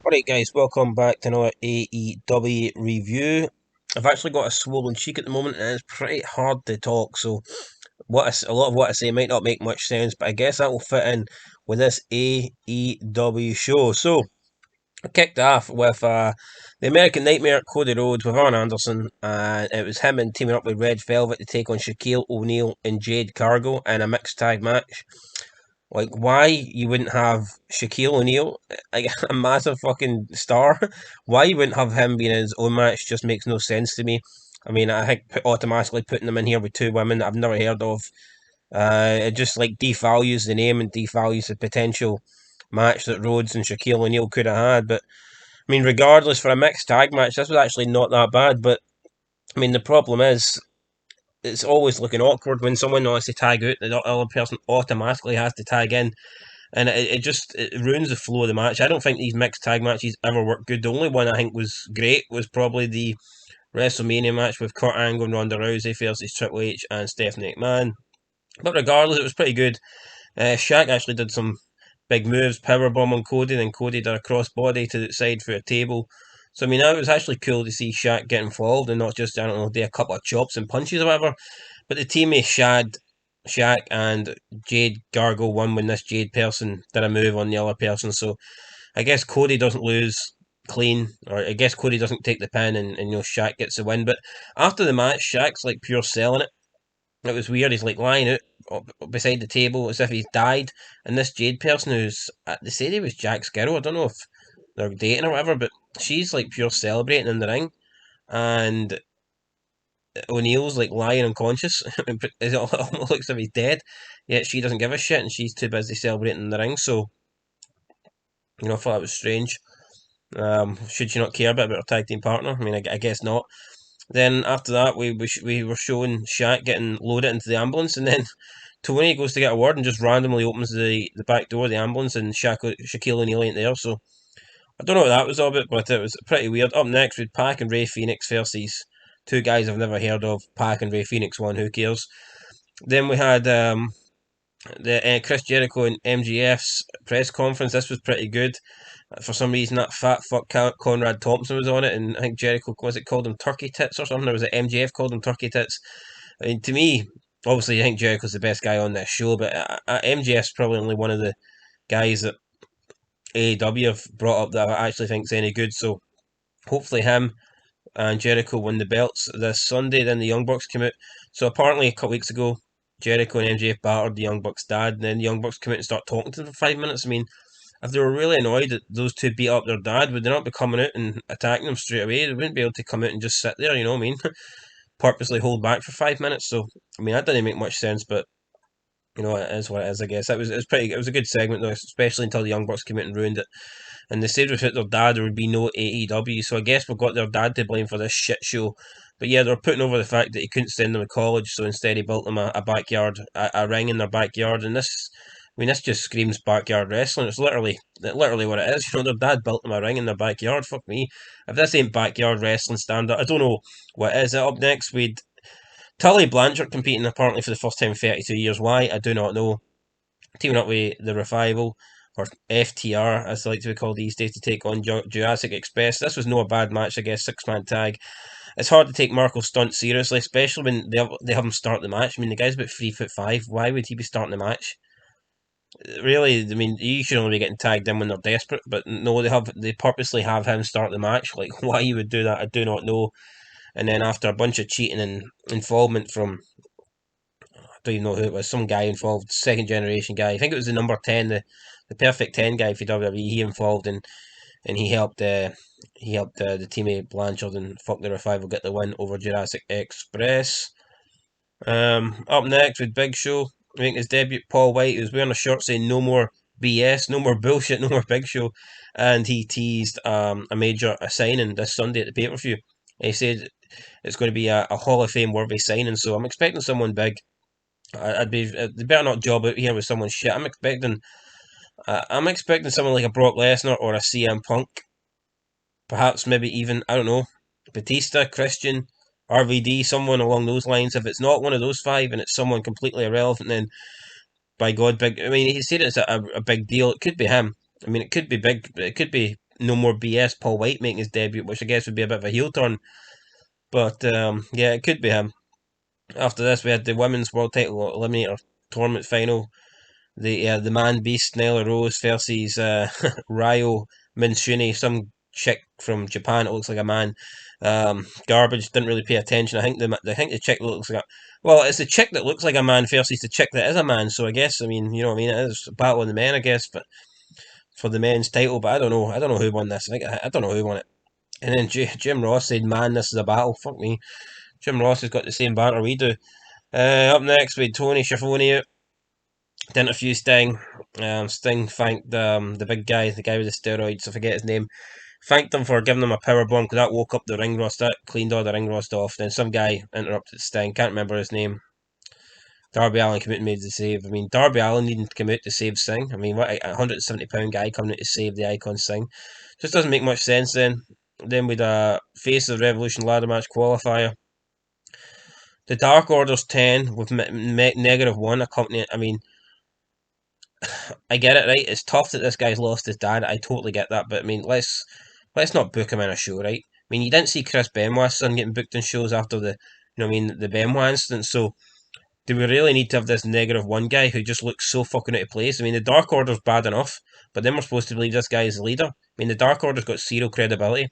Alright guys, welcome back to another AEW review. I've actually got a swollen cheek at the moment and it's pretty hard to talk, so a lot of what I say might not make much sense, but I guess that will fit in with this AEW show. So, I kicked off with the American Nightmare, Cody Rhodes with Arn Anderson, and it was him and teaming up with Red Velvet to take on Shaquille O'Neal and Jade Cargill in a mixed tag match. Like, why you wouldn't have Shaquille O'Neal, like a massive fucking star? Why you wouldn't have him being in his own match just makes no sense to me. I mean, I think automatically putting them in here with two women that I've never heard of, it just like devalues the name and devalues the potential match that Rhodes and Shaquille O'Neal could have had. But I mean, regardless, for a mixed tag match, this was actually not that bad. But I mean, the problem is it's always looking awkward when someone wants to tag out, the other person automatically has to tag in, and it ruins the flow of the match. I don't think these mixed tag matches ever work good. The only one I think was great was probably the WrestleMania match with Kurt Angle and Ronda Rousey versus Triple H and Stephanie McMahon. But regardless, it was pretty good. SHAQ actually did some big moves, powerbomb on Cody, then Cody did a crossbody to the side for a table. So I mean, that was actually cool to see SHAQ get involved and not just, I don't know, do a couple of chops and punches or whatever. But the team of SHAQ and Jade Gargle won when this Jade person did a move on the other person. So I guess Cody doesn't lose clean, or I guess Cody doesn't take the pin, and SHAQ gets the win. But after the match, SHAQ's like pure selling it. It was weird. He's like lying out beside the table as if he's died. And this Jade person who's they said he was Jack's girl. I don't know if they're dating or whatever, but she's like pure celebrating in the ring, and O'Neal's like lying unconscious. It almost looks as if he's dead. Yet she doesn't give a shit, and she's too busy celebrating in the ring. So I thought that was strange. Should she not care a bit about her tag team partner? I mean, I guess not. Then after that, we were showing SHAQ getting loaded into the ambulance, and then Tony goes to get a word and just randomly opens the back door of the ambulance, and Shaquille O'Neal ain't there. So I don't know what that was all about, but it was pretty weird. Up next, with Pac and Ray Phoenix versus two guys I've never heard of. Pac and Ray Phoenix won. Who cares? Then we had the Chris Jericho and MGF's press conference. This was pretty good. For some reason, that fat fuck Conrad Thompson was on it, and I think Jericho, was it called him Turkey Tits or something, or was it MJF called him Turkey Tits? I mean, to me, obviously, I think Jericho's the best guy on this show, but MJF's probably only one of the guys that AEW have brought up that I actually think's any good. So hopefully, him and Jericho win the belts this Sunday. Then the Young Bucks came out. So apparently, a couple weeks ago, Jericho and MJF battered the Young Bucks' dad, and then the Young Bucks come out and start talking to them for 5 minutes. I mean, if they were really annoyed that those two beat up their dad, would they not be coming out and attacking them straight away? They wouldn't be able to come out and just sit there, you know what I mean? Purposely hold back for 5 minutes. So, I mean, that didn't make much sense, but it is what it is, I guess. It was a good segment though, especially until the Young Bucks came out and ruined it. And they said without their dad there would be no AEW, so I guess we've got their dad to blame for this shit show. But yeah, they're putting over the fact that he couldn't send them to college, so instead he built them a backyard, a ring in their backyard, and this just screams backyard wrestling. It's literally what it is. Their dad built them a ring in their backyard. Fuck me. If this ain't backyard wrestling standard, I don't know what is. Up next, we'd Tully Blanchard competing apparently for the first time in 32 years. Why? I do not know. Teaming up with the Revival, or FTR as they like to be called these days, to take on Jurassic Express. This was no a bad match, I guess. 6-man tag. It's hard to take Marco Stunt seriously, especially when they have him start the match. I mean, the guy's about 3'5". Why would he be starting the match? Really, I mean, you should only be getting tagged in when they're desperate, but no, they purposely have him start the match. Like, why you would do that, I do not know. And then after a bunch of cheating and involvement from, I don't even know who it was, some guy involved, second generation guy. I think it was the number 10, the perfect 10 guy for WWE. He involved and he helped the teammate Blanchard and fuck the Revival get the win over Jurassic Express. Up next with Big Show making his debut, Paul White, who's wearing a shirt saying "No more BS, no more bullshit, no more Big Show," and he teased a major signing this Sunday at the pay per view. He said it's going to be a Hall of Fame worthy signing, so I'm expecting someone big. They better not job out here with someone shit. I'm expecting someone like a Brock Lesnar or a CM Punk, perhaps maybe even, I don't know, Batista, Christian, RVD, someone along those lines. If it's not one of those five and it's someone completely irrelevant, then by God, big. I mean, he said it's a big deal. It could be him. I mean, it could be big. It could be No More BS Paul White making his debut, which I guess would be a bit of a heel turn. But yeah, it could be him. After this, we had the women's world title eliminator tournament final. The man beast Nyla Rose versus Ryo Minsuni, some chick from Japan. It looks like a man. Garbage. Didn't really pay attention. I think the chick looks like well, it's the chick that looks like a man versus the chick that is a man. So I guess you know what I mean. It is a battle of the men, I guess, but for the men's title. But I don't know. I don't know who won this. I don't know who won it. And then Jim Ross said, "Man, this is a battle." Fuck me. Jim Ross has got the same banter we do. Up next, we had Tony Schiavone out to interview Sting. Sting thanked the big guy, the guy with the steroids, I forget his name, thanked him for giving him a power bomb because that woke up the ring rust, that cleaned all the ring rust off. Then some guy interrupted Sting, can't remember his name. Darby Allin came out and made the save. I mean, Darby Allin needing to come out to save Sting. I mean, what a £170 guy coming out to save the Icon Sting? Just doesn't make much sense then. Then with a Face of the Revolution ladder match qualifier. The Dark Order's 10 with -1 accompanying. I mean, I get it, right? It's tough that this guy's lost his dad. I totally get that, but I mean, let's not book him in a show, right? I mean, you didn't see Chris Benoit's son getting booked in shows after the Benoit incident. So, do we really need to have this -1 guy who just looks so fucking out of place? I mean, the Dark Order's bad enough, but then we're supposed to believe this guy is the leader. I mean, the Dark Order's got zero credibility,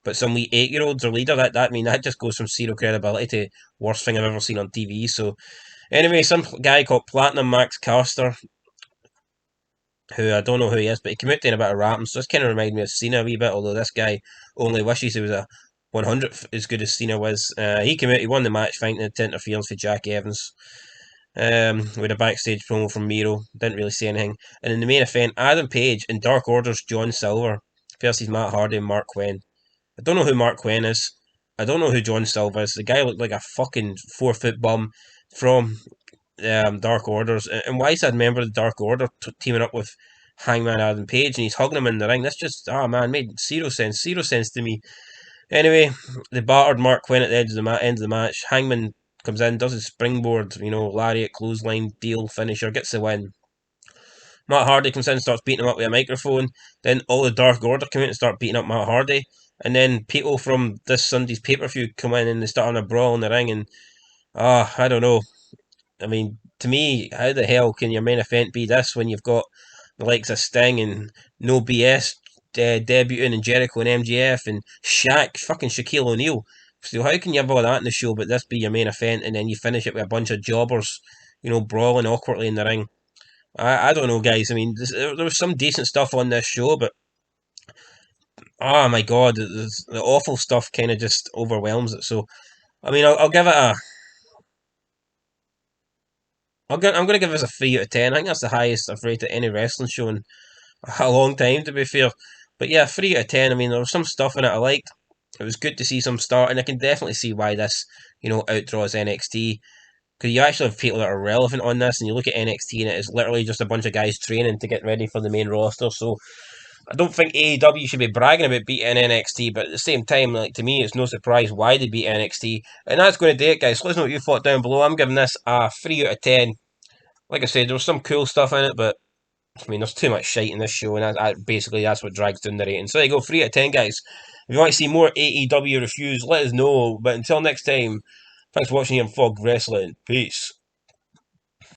but some wee 8-year-olds are leader. I mean, that just goes from zero credibility to worst thing I've ever seen on TV. So, anyway, some guy called Platinum Max Caster, who I don't know who he is, but he came out doing a bit of rapping, so this kind of reminded me of Cena a wee bit, although this guy only wishes he was a 100th as good as Cena was. He came out, he won the match, thanking the interference for Jack Evans. With a backstage promo from Miro, didn't really say anything. And in the main event, Adam Page and Dark Order's John Silver versus Matt Hardy and Mark Quinn. I don't know who Mark Quinn is. I don't know who John Silver is. The guy looked like a fucking 4 foot bum from Dark Orders. And why is that member of the Dark Order teaming up with Hangman Adam Page and he's hugging him in the ring? That's just, oh man, made zero sense to me. Anyway, they battered Mark Quinn at the end of the match. Hangman comes in, does his springboard, lariat, clothesline, deal, finisher, gets the win. Matt Hardy comes in and starts beating him up with a microphone. Then all the Dark Order come out and start beating up Matt Hardy. And then people from this Sunday's pay-per-view come in and they start on a brawl in the ring. And, I don't know. I mean, to me, how the hell can your main event be this when you've got the likes of Sting and No BS debuting and Jericho and MJF and SHAQ, fucking Shaquille O'Neal? So how can you have all that in the show, but this be your main event, and then you finish it with a bunch of jobbers, brawling awkwardly in the ring? I don't know, guys. I mean, there was some decent stuff on this show, but oh my god, the awful stuff kind of just overwhelms it. So, I mean, I'll give it a. I'm going to give this a 3 out of 10. I think that's the highest I've rated any wrestling show in a long time, to be fair. But yeah, 3 out of 10. I mean, there was some stuff in it I liked. It was good to see some start, and I can definitely see why this, outdraws NXT. Because you actually have people that are relevant on this, and you look at NXT, and it is literally just a bunch of guys training to get ready for the main roster. So I don't think AEW should be bragging about beating NXT, but at the same time, like, to me, it's no surprise why they beat NXT. And that's going to do it, guys. So let us know what you thought down below. I'm giving this a 3 out of 10. Like I said, there was some cool stuff in it, but I mean, there's too much shite in this show, and basically that's what drags down the rating. So there you go, 3 out of 10, guys. If you want to see more AEW reviews, let us know. But until next time, thanks for watching here on Fog Wrestling. Peace.